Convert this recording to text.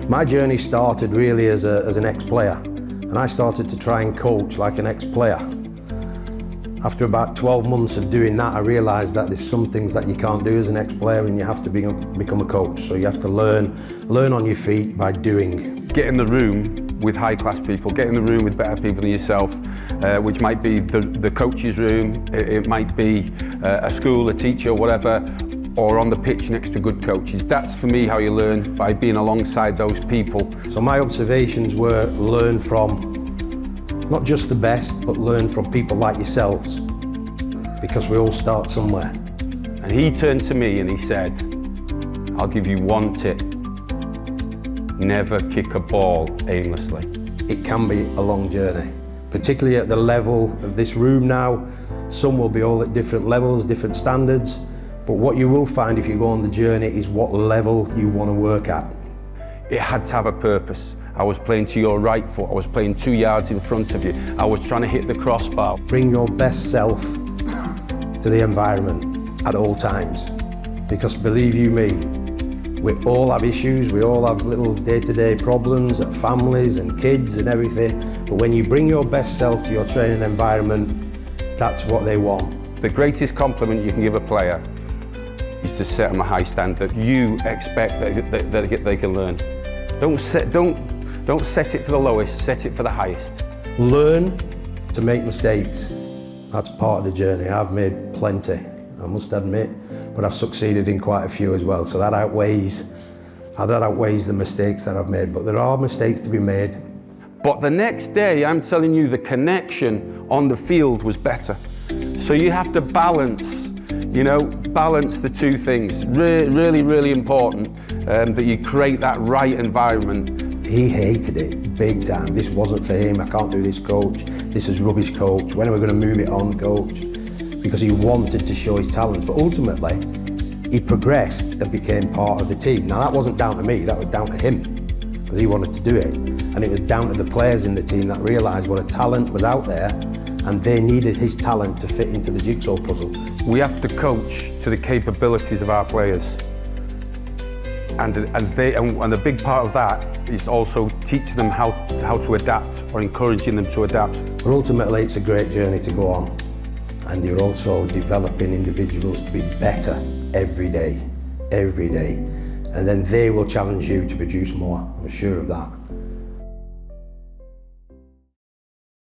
My journey started really as an ex-player, and I started to try and coach like an ex-player. After about 12 months of doing that, I realised that there's some things that you can't do as an ex-player, and you have to become a coach. So you have to learn on your feet by doing. Get in the room with high-class people, get in the room with better people than yourself, which might be the coach's room, it might be a school, a teacher, whatever, or on the pitch next to good coaches. That's for me how you learn, by being alongside those people. So my observations were learn from not just the best, but learn from people like yourselves, because we all start somewhere. And he turned to me and he said, I'll give you one tip. Never kick a ball aimlessly. It can be a long journey, particularly at the level of this room now. Some will be all at different levels, different standards, but what you will find if you go on the journey is what level you want to work at. It had to have a purpose. I was playing to your right foot, I was playing 2 yards in front of you, I was trying to hit the crossbar. Bring your best self to the environment at all times, because believe you me, we all have issues, we all have little day-to-day problems, families and kids and everything, but when you bring your best self to your training environment, that's what they want. The greatest compliment you can give a player is to set them a high standard. You expect that they can learn. Don't set it for the lowest, set it for the highest. Learn to make mistakes. That's part of the journey. I've made plenty, I must admit, but I've succeeded in quite a few as well. So that outweighs the mistakes that I've made. But there are mistakes to be made. But the next day, I'm telling you, the connection on the field was better. So you have to balance the two things. Really, really important that you create that right environment. He hated it big time. This wasn't for him. I can't do this, coach. This is rubbish, coach. When are we going to move it on, coach? Because he wanted to show his talents, but ultimately he progressed and became part of the team. Now that wasn't down to me, that was down to him, because he wanted to do it. And it was down to the players in the team that realised what a talent was out there, and they needed his talent to fit into the jigsaw puzzle. We have to coach to the capabilities of our players. And the big part of that is also teaching them how to adapt, or encouraging them to adapt. But ultimately it's a great journey to go on. And you're also developing individuals to be better every day. And then they will challenge you to produce more, I'm sure of that.